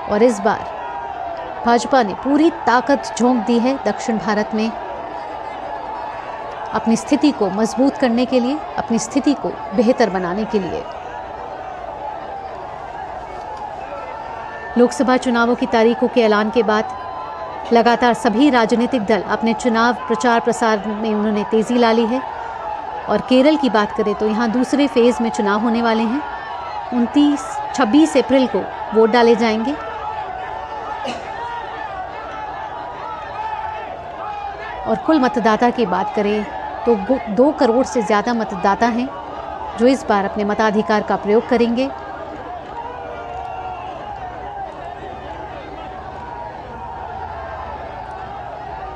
और इस बार भाजपा ने पूरी ताकत झोंक दी है दक्षिण भारत में अपनी स्थिति को मजबूत करने के लिए, अपनी स्थिति को बेहतर बनाने के लिए। लोकसभा चुनावों की तारीखों के ऐलान के बाद लगातार सभी राजनीतिक दल अपने चुनाव प्रचार प्रसार में उन्होंने तेजी ला ली है। और केरल की बात करें तो यहाँ दूसरे फेज में चुनाव होने वाले हैं। 26 अप्रैल को वोट डाले जाएंगे। और कुल मतदाता की बात करें तो 2 करोड़ से ज़्यादा मतदाता हैं जो इस बार अपने मताधिकार का प्रयोग करेंगे।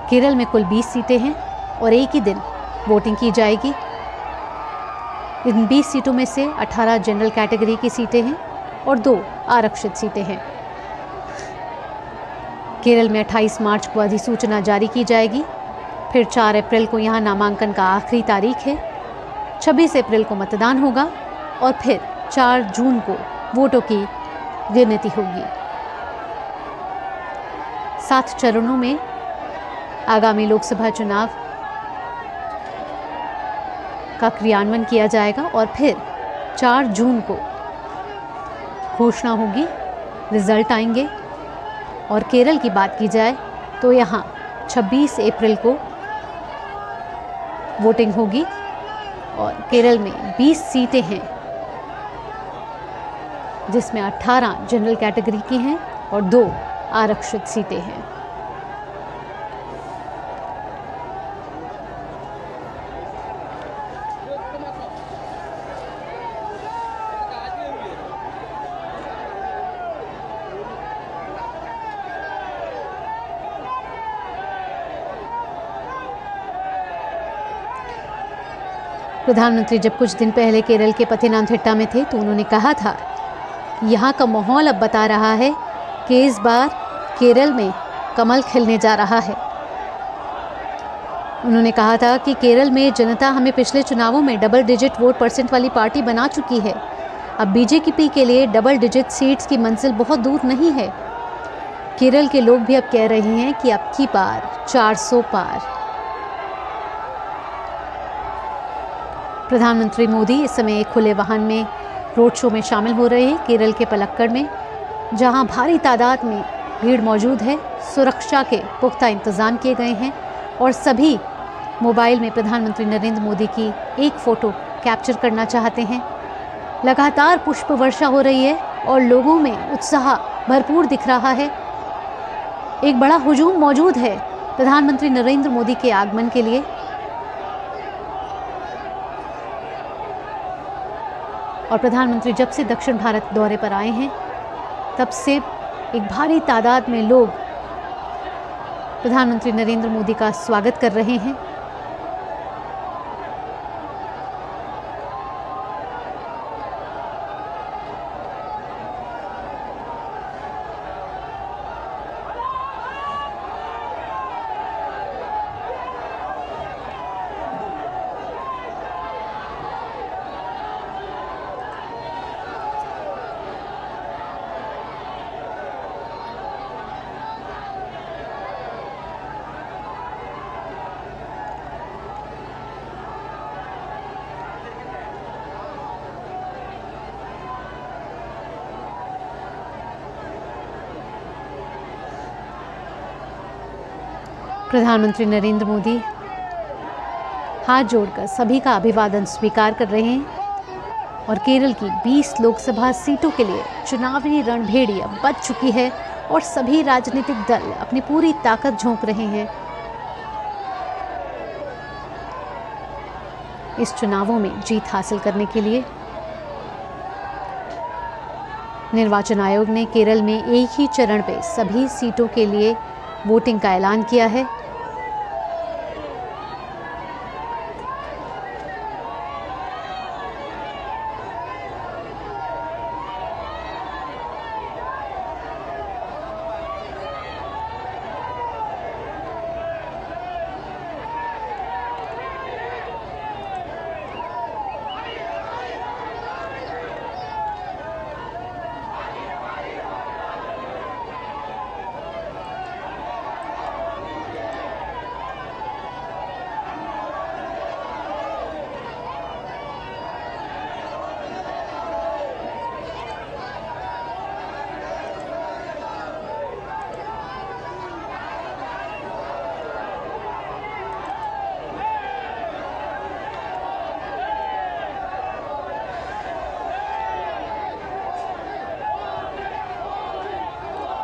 केरल में कुल 20 सीटें हैं और एक ही दिन वोटिंग की जाएगी। इन 20 सीटों में से 18 जनरल कैटेगरी की सीटें हैं और 2 आरक्षित सीटें हैं। केरल में 28 मार्च को अधिसूचना जारी की जाएगी। फिर 4 अप्रैल को यहाँ नामांकन का आखिरी तारीख है। 26 अप्रैल को मतदान होगा और फिर 4 जून को वोटों की गिनती होगी। 7 चरणों में आगामी लोकसभा चुनाव का क्रियान्वयन किया जाएगा और फिर 4 जून को घोषणा होगी, रिजल्ट आएंगे। और केरल की बात की जाए तो यहाँ 26 अप्रैल को वोटिंग होगी और केरल में 20 सीटें हैं जिसमें 18 जनरल कैटेगरी की हैं और 2 आरक्षित सीटें हैं। प्रधानमंत्री जब कुछ दिन पहले केरल के पथनमथिट्टा में थे तो उन्होंने कहा था यहाँ का माहौल अब बता रहा है कि इस बार केरल में कमल खिलने जा रहा है। उन्होंने कहा था कि केरल में जनता हमें पिछले चुनावों में डबल डिजिट वोट परसेंट वाली पार्टी बना चुकी है। अब बीजेपी के लिए डबल डिजिट सीट्स की मंजिल बहुत दूर नहीं है। केरल के लोग भी अब कह रहे हैं कि अब की बार 400 पार। प्रधानमंत्री मोदी इस समय एक खुले वाहन में रोड शो में शामिल हो रहे हैं केरल के पलक्कड़ में, जहां भारी तादाद में भीड़ मौजूद है। सुरक्षा के पुख्ता इंतजाम किए गए हैं और सभी मोबाइल में प्रधानमंत्री नरेंद्र मोदी की एक फ़ोटो कैप्चर करना चाहते हैं। लगातार पुष्प वर्षा हो रही है और लोगों में उत्साह भरपूर दिख रहा है। एक बड़ा हुजूम मौजूद है प्रधानमंत्री नरेंद्र मोदी के आगमन के लिए। और प्रधानमंत्री जब से दक्षिण भारत दौरे पर आए हैं तब से एक भारी तादाद में लोग प्रधानमंत्री नरेंद्र मोदी का स्वागत कर रहे हैं। प्रधानमंत्री नरेंद्र मोदी हाथ जोड़कर सभी का अभिवादन स्वीकार कर रहे हैं और केरल की 20 लोकसभा सीटों के लिए चुनावी रणभेड़ी अब बज चुकी है और सभी राजनीतिक दल अपनी पूरी ताकत झोंक रहे हैं इस चुनावों में जीत हासिल करने के लिए। निर्वाचन आयोग ने केरल में एक ही चरण पे सभी सीटों के लिए वोटिंग का ऐलान किया है।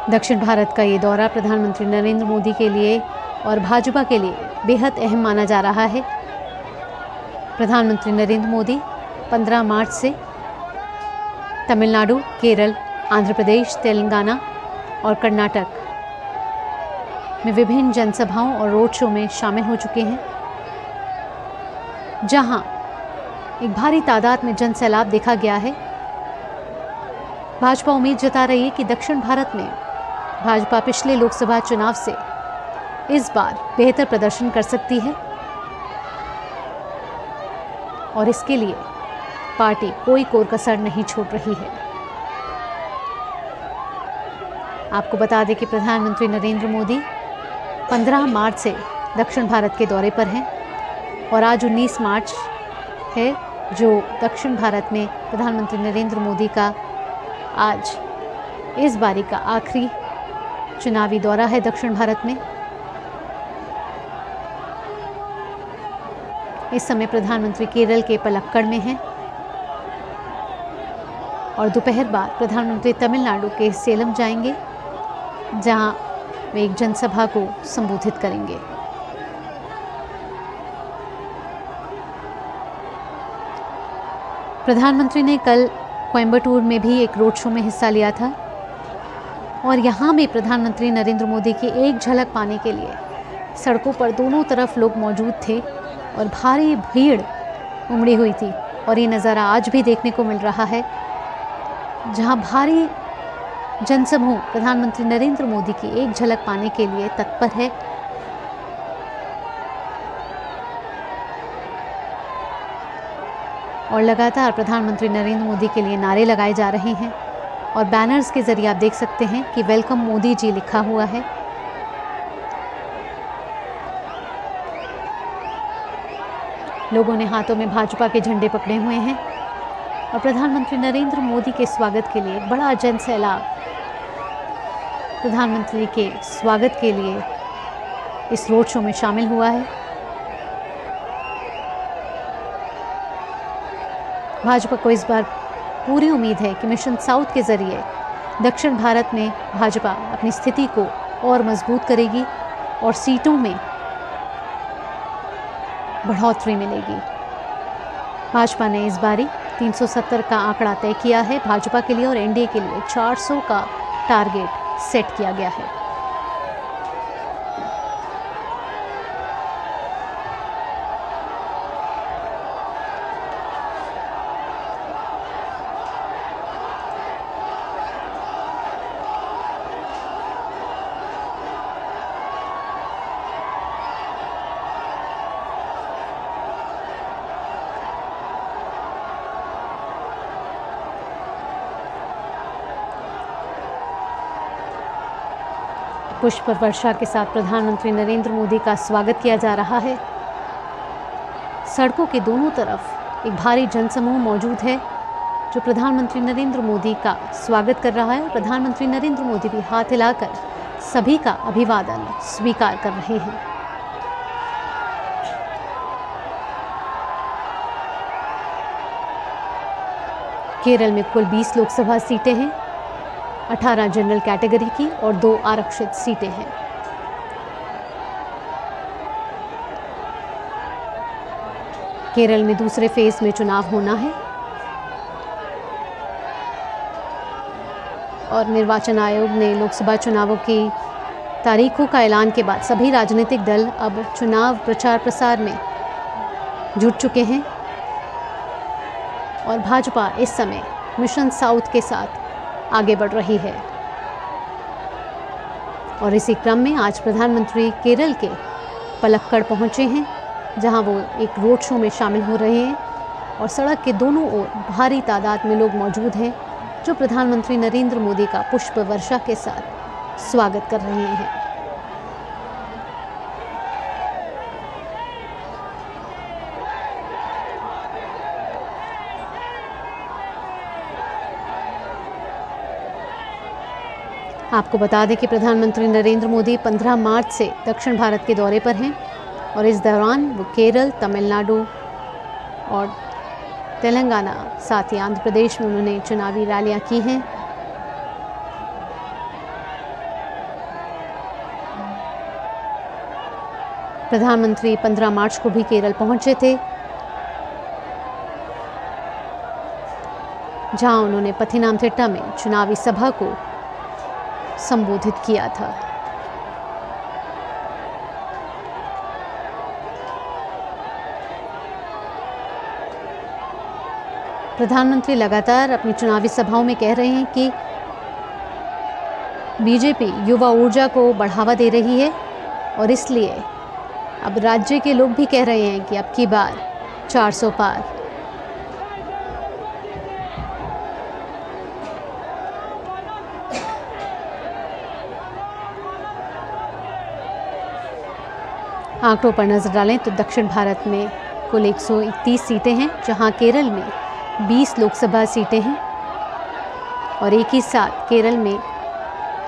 दक्षिण भारत का ये दौरा प्रधानमंत्री नरेंद्र मोदी के लिए और भाजपा के लिए बेहद अहम माना जा रहा है। प्रधानमंत्री नरेंद्र मोदी 15 मार्च से तमिलनाडु, केरल, आंध्र प्रदेश, तेलंगाना और कर्नाटक में विभिन्न जनसभाओं और रोड शो में शामिल हो चुके हैं, जहां एक भारी तादाद में जनसैलाब देखा गया है। भाजपा उम्मीद जता रही है कि दक्षिण भारत में भाजपा पिछले लोकसभा चुनाव से इस बार बेहतर प्रदर्शन कर सकती है और इसके लिए पार्टी कोई कोर कसर नहीं छोड़ रही है। आपको बता दें कि प्रधानमंत्री नरेंद्र मोदी 15 मार्च से दक्षिण भारत के दौरे पर हैं और आज 19 मार्च है, जो दक्षिण भारत में प्रधानमंत्री नरेंद्र मोदी का आज इस बारी का आखिरी चुनावी दौरा है दक्षिण भारत में। इस समय प्रधानमंत्री केरल के पलक्कड़ में हैं और दोपहर बाद प्रधानमंत्री तमिलनाडु के सेलम जाएंगे, जहां वे एक जनसभा को संबोधित करेंगे। प्रधानमंत्री ने कल कोयम्बटूर में भी एक रोड शो में हिस्सा लिया था और यहाँ भी प्रधानमंत्री नरेंद्र मोदी की एक झलक पाने के लिए सड़कों पर दोनों तरफ लोग मौजूद थे और भारी भीड़ उमड़ी हुई थी। और ये नज़ारा आज भी देखने को मिल रहा है, जहाँ भारी जनसमूह प्रधानमंत्री नरेंद्र मोदी की एक झलक पाने के लिए तत्पर है। और लगातार प्रधानमंत्री नरेंद्र मोदी के लिए नारे लगाए जा रहे हैं और बैनर्स के जरिए आप देख सकते हैं कि वेलकम मोदी जी लिखा हुआ है। लोगों ने हाथों में भाजपा के झंडे पकड़े हुए हैं और प्रधानमंत्री नरेंद्र मोदी के स्वागत के लिए बड़ा जनसैलाब प्रधानमंत्री के स्वागत के लिए इस रोड शो में शामिल हुआ है। भाजपा को इस बार पूरी उम्मीद है कि मिशन साउथ के जरिए दक्षिण भारत में भाजपा अपनी स्थिति को और मजबूत करेगी और सीटों में बढ़ोतरी मिलेगी। भाजपा ने इस बारी 370 का आंकड़ा तय किया है भाजपा के लिए और एनडीए के लिए 400 का टारगेट सेट किया गया है। पुष्प वर्षा के साथ प्रधानमंत्री नरेंद्र मोदी का स्वागत किया जा रहा है। सड़कों के दोनों तरफ एक भारी जनसमूह मौजूद है जो प्रधानमंत्री नरेंद्र मोदी का स्वागत कर रहा है। प्रधानमंत्री नरेंद्र मोदी भी हाथ हिलाकर सभी का अभिवादन स्वीकार कर रहे हैं। केरल में कुल 20 लोकसभा सीटें हैं, 18 जनरल कैटेगरी की और 2 आरक्षित सीटें हैं। केरल में दूसरे फेज में चुनाव होना है और निर्वाचन आयोग ने लोकसभा चुनावों की तारीखों का ऐलान के बाद सभी राजनीतिक दल अब चुनाव प्रचार प्रसार में जुट चुके हैं और भाजपा इस समय मिशन साउथ के साथ आगे बढ़ रही है। और इसी क्रम में आज प्रधानमंत्री केरल के पलक्कड़ पहुंचे हैं, जहां वो एक रोड शो में शामिल हो रहे हैं और सड़क के दोनों ओर भारी तादाद में लोग मौजूद हैं जो प्रधानमंत्री नरेंद्र मोदी का पुष्प वर्षा के साथ स्वागत कर रहे हैं। आपको बता दें कि प्रधानमंत्री नरेंद्र मोदी 15 मार्च से दक्षिण भारत के दौरे पर हैं और इस दौरान वो केरल, तमिलनाडु और तेलंगाना, साथ ही आंध्र प्रदेश में उन्होंने चुनावी रैलियां की हैं। प्रधानमंत्री 15 मार्च को भी केरल पहुंचे थे, जहां उन्होंने पथिनामथिट्टा में चुनावी सभा को संबोधित किया था। प्रधानमंत्री लगातार अपनी चुनावी सभाओं में कह रहे हैं कि बीजेपी युवा ऊर्जा को बढ़ावा दे रही है और इसलिए अब राज्य के लोग भी कह रहे हैं कि अब की बार 400 पार। आंकड़ों पर नजर डालें तो दक्षिण भारत में कुल 131 सीटें हैं, जहां केरल में 20 लोकसभा सीटें हैं और एक ही साथ केरल में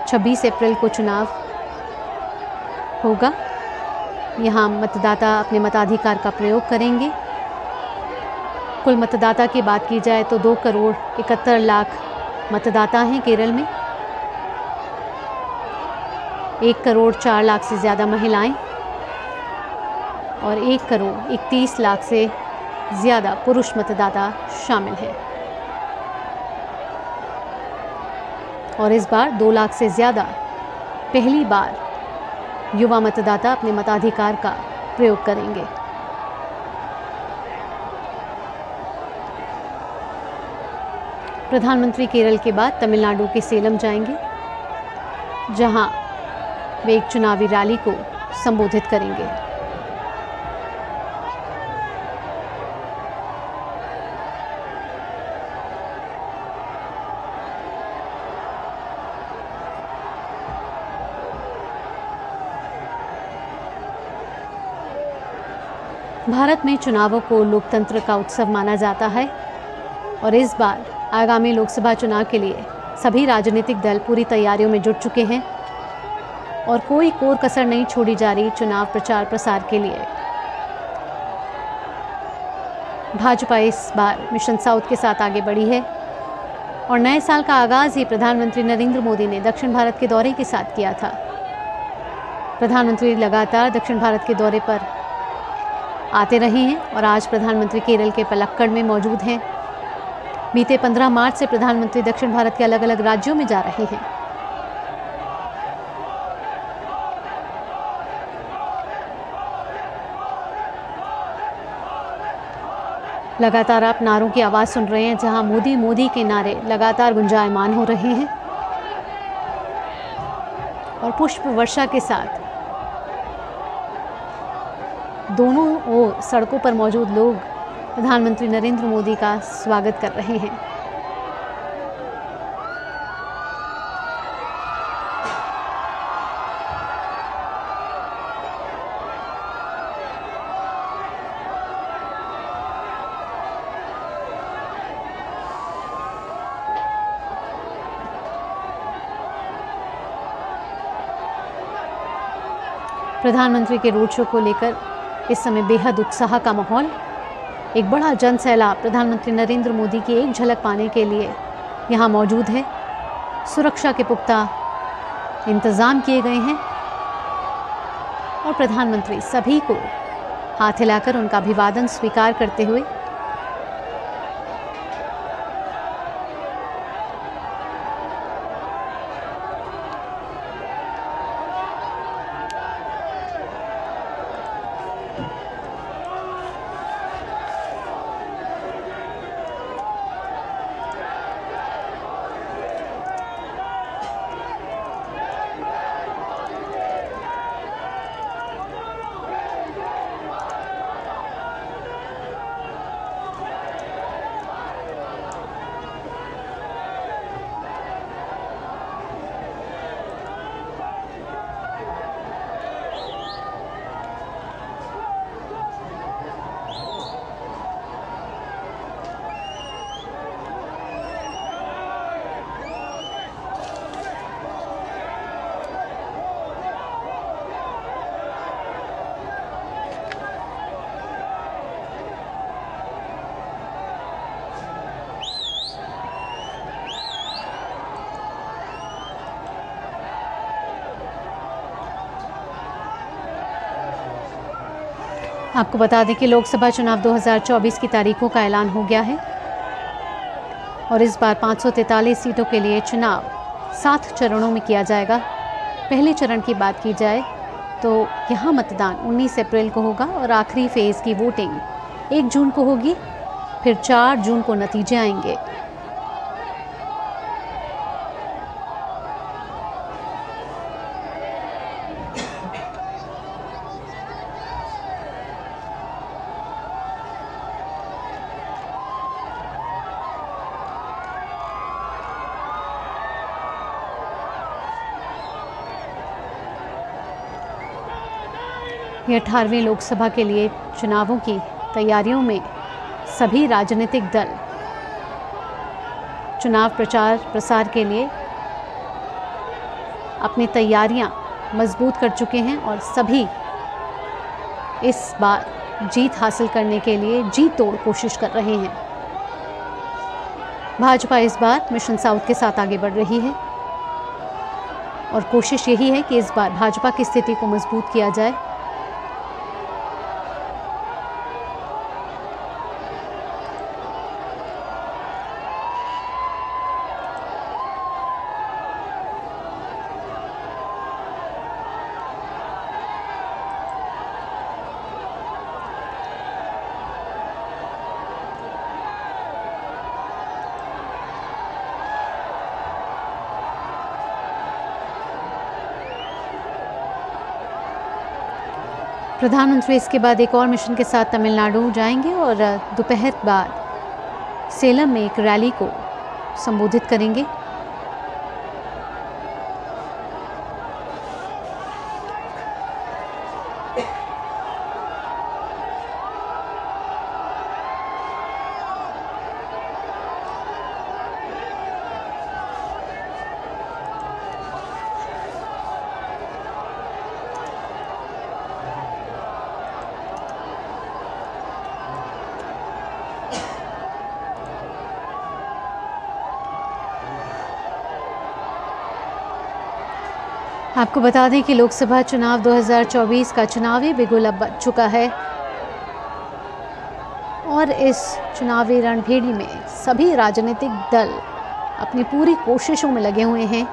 26 अप्रैल को चुनाव होगा। यहाँ मतदाता अपने मताधिकार का प्रयोग करेंगे। कुल मतदाता की बात की जाए तो 2 करोड़ 71 लाख मतदाता हैं केरल में। 1 करोड़ 4 लाख से ज़्यादा महिलाएं और 1 करोड़ 31 लाख से ज़्यादा पुरुष मतदाता शामिल हैं। और इस बार 2 लाख से ज़्यादा पहली बार युवा मतदाता अपने मताधिकार का प्रयोग करेंगे। प्रधानमंत्री केरल के बाद तमिलनाडु के सेलम जाएंगे, जहां वे एक चुनावी रैली को संबोधित करेंगे। भारत में चुनावों को लोकतंत्र का उत्सव माना जाता है और इस बार आगामी लोकसभा चुनाव के लिए सभी राजनीतिक दल पूरी तैयारियों में जुट चुके हैं और कोई कोर कसर नहीं छोड़ी जा रही चुनाव प्रचार प्रसार के लिए। भाजपा इस बार मिशन साउथ के साथ आगे बढ़ी है और नए साल का आगाज ही प्रधानमंत्री नरेंद्र मोदी ने दक्षिण भारत के दौरे के साथ किया था। प्रधानमंत्री लगातार दक्षिण भारत के दौरे पर आते रहे हैं और आज प्रधानमंत्री केरल के पलक्कड़ में मौजूद हैं। बीते 15 मार्च से प्रधानमंत्री दक्षिण भारत के अलग अलग राज्यों में जा रहे हैं। लगातार आप नारों की आवाज़ सुन रहे हैं, जहां मोदी मोदी के नारे लगातार गुंजायमान हो रहे हैं और पुष्प वर्षा के साथ दोनों ओर सड़कों पर मौजूद लोग प्रधानमंत्री नरेंद्र मोदी का स्वागत कर रहे हैं। प्रधानमंत्री के रोड शो को लेकर इस समय बेहद उत्साह का माहौल। एक बड़ा जन सैलाब प्रधानमंत्री नरेंद्र मोदी की एक झलक पाने के लिए यहाँ मौजूद है। सुरक्षा के पुख्ता इंतज़ाम किए गए हैं और प्रधानमंत्री सभी को हाथ हिलाकर उनका अभिवादन स्वीकार करते हुए आपको बता दें कि लोकसभा चुनाव 2024 की तारीखों का ऐलान हो गया है और इस बार 543 सीटों के लिए चुनाव 7 चरणों में किया जाएगा। पहले चरण की बात की जाए तो यहाँ मतदान 19 अप्रैल को होगा और आखिरी फेज़ की वोटिंग 1 जून को होगी। फिर 4 जून को नतीजे आएंगे। ये 18वीं लोकसभा के लिए चुनावों की तैयारियों में सभी राजनीतिक दल चुनाव प्रचार प्रसार के लिए अपनी तैयारियां मजबूत कर चुके हैं और सभी इस बार जीत हासिल करने के लिए जी तोड़ कोशिश कर रहे हैं। भाजपा इस बार मिशन साउथ के साथ आगे बढ़ रही है और कोशिश यही है कि इस बार भाजपा की स्थिति को मजबूत किया जाए। प्रधानमंत्री इसके बाद एक और मिशन के साथ तमिलनाडु जाएंगे और दोपहर बाद सेलम में एक रैली को संबोधित करेंगे। आपको बता दें कि लोकसभा चुनाव 2024 का चुनावी बिगुल अब बज चुका है और इस चुनावी रणभेड़ी में सभी राजनीतिक दल अपनी पूरी कोशिशों में लगे हुए हैं।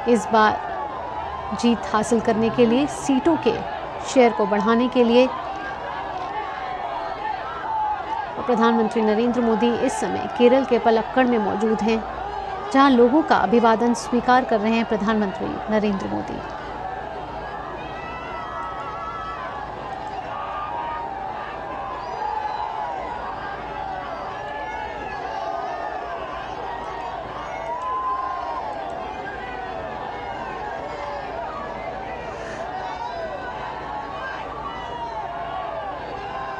इस बार जीत हासिल करने के लिए, सीटों के शेयर को बढ़ाने के लिए प्रधानमंत्री नरेंद्र मोदी इस समय केरल के पलक्कड़ में मौजूद हैं, जहां लोगों का अभिवादन स्वीकार कर रहे हैं प्रधानमंत्री नरेंद्र मोदी।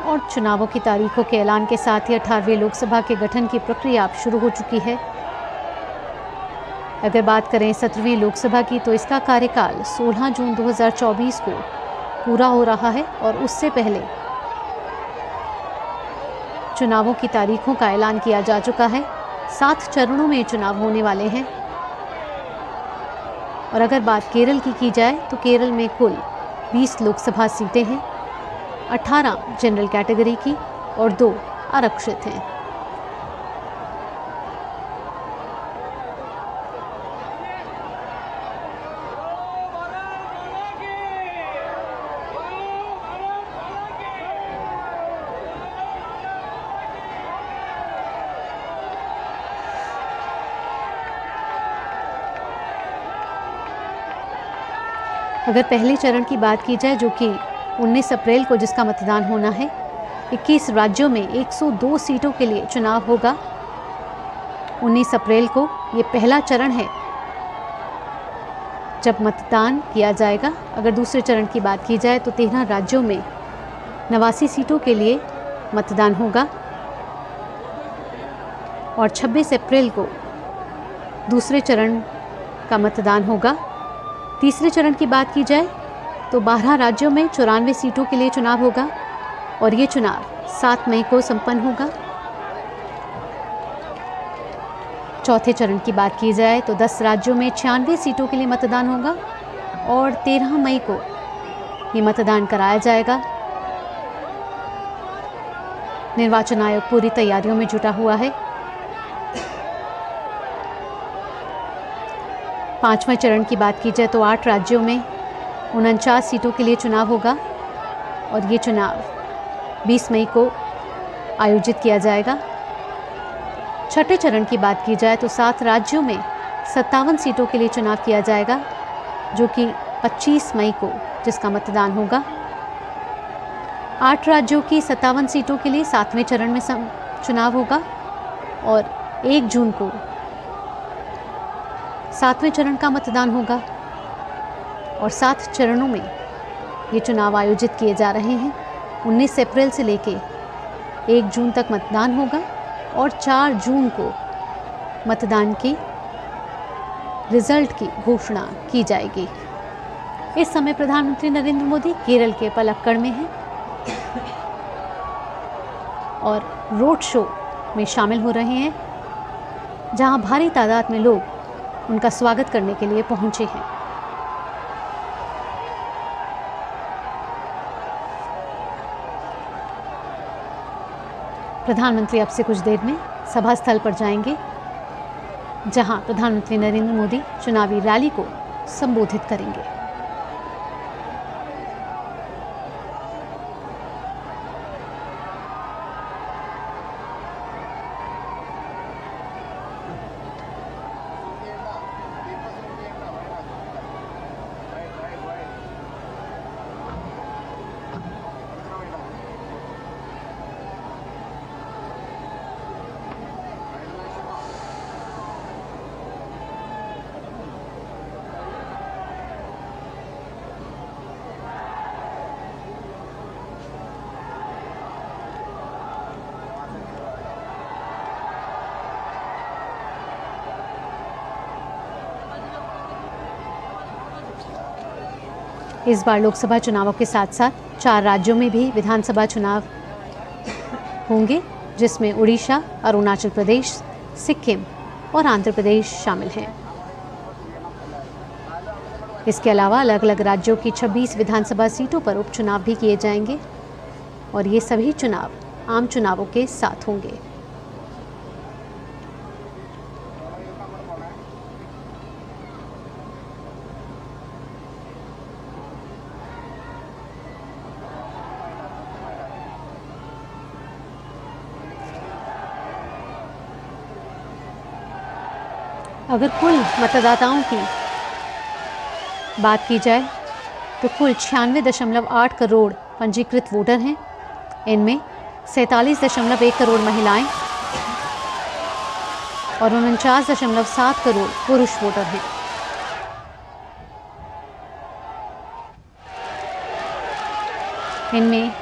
और चुनावों की तारीखों के ऐलान के साथ ही 18वीं लोकसभा के गठन की प्रक्रिया अब शुरू हो चुकी है। अगर बात करें 17वीं लोकसभा की तो इसका कार्यकाल 16 जून 2024 को पूरा हो रहा है और उससे पहले चुनावों की तारीखों का ऐलान किया जा चुका है। 7 चरणों में चुनाव होने वाले हैं। और अगर बात केरल की जाए तो केरल में कुल 20 लोकसभा सीटें हैं, 18 जनरल कैटेगरी की और 2 आरक्षित हैं। अगर पहले चरण की बात की जाए जो कि 19 अप्रैल को जिसका मतदान होना है, 21 राज्यों में 102 सीटों के लिए चुनाव होगा। 19 अप्रैल को ये पहला चरण है जब मतदान किया जाएगा। अगर दूसरे चरण की बात की जाए तो 13 राज्यों में 89 सीटों के लिए मतदान होगा और 26 अप्रैल को दूसरे चरण का मतदान होगा। तीसरे चरण की बात की जाए तो 12 राज्यों में 94 सीटों के लिए चुनाव होगा और ये चुनाव 7 मई को संपन्न होगा। चौथे चरण की बात की जाए तो 10 राज्यों में 96 सीटों के लिए मतदान होगा और 13 मई को ये मतदान कराया जाएगा। निर्वाचन आयोग पूरी तैयारियों में जुटा हुआ है। 5वें चरण की बात की जाए तो 8 राज्यों में 49 सीटों के लिए चुनाव होगा और ये चुनाव 20 मई को आयोजित किया जाएगा। छठे चरण की बात की जाए तो 7 राज्यों में 57 सीटों के लिए चुनाव किया जाएगा, जो कि 25 मई को जिसका मतदान होगा। 8 राज्यों की 57 सीटों के लिए 7वें चरण में चुनाव होगा और 1 जून को 7वें चरण का मतदान होगा और 7 चरणों में ये चुनाव आयोजित किए जा रहे हैं। 19 अप्रैल से लेके 1 जून तक मतदान होगा और 4 जून को मतदान की रिजल्ट की घोषणा की जाएगी। इस समय प्रधानमंत्री नरेंद्र मोदी केरल के पलक्कड़ में हैं और रोड शो में शामिल हो रहे हैं, जहां भारी तादाद में लोग उनका स्वागत करने के लिए पहुंचे हैं। प्रधानमंत्री अब से कुछ देर में सभा स्थल पर जाएंगे, जहां प्रधानमंत्री नरेंद्र मोदी चुनावी रैली को संबोधित करेंगे। इस बार लोकसभा चुनावों के साथ साथ 4 राज्यों में भी विधानसभा चुनाव होंगे, जिसमें उड़ीसा, अरुणाचल प्रदेश, सिक्किम और आंध्र प्रदेश शामिल हैं। इसके अलावा अलग अलग राज्यों की 26 विधानसभा सीटों पर उपचुनाव भी किए जाएंगे और ये सभी चुनाव आम चुनावों के साथ होंगे। अगर कुल मतदाताओं की बात की जाए तो कुल 96.8 करोड़ पंजीकृत वोटर हैं। इनमें 47.1 करोड़ महिलाएं और 49.7 करोड़ पुरुष वोटर हैं। इनमें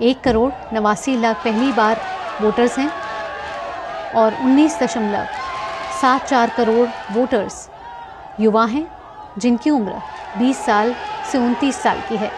1 करोड़ 89 लाख पहली बार वोटर्स हैं और 19.74 करोड़ वोटर्स युवा हैं, जिनकी उम्र 20 साल से 29 साल की है।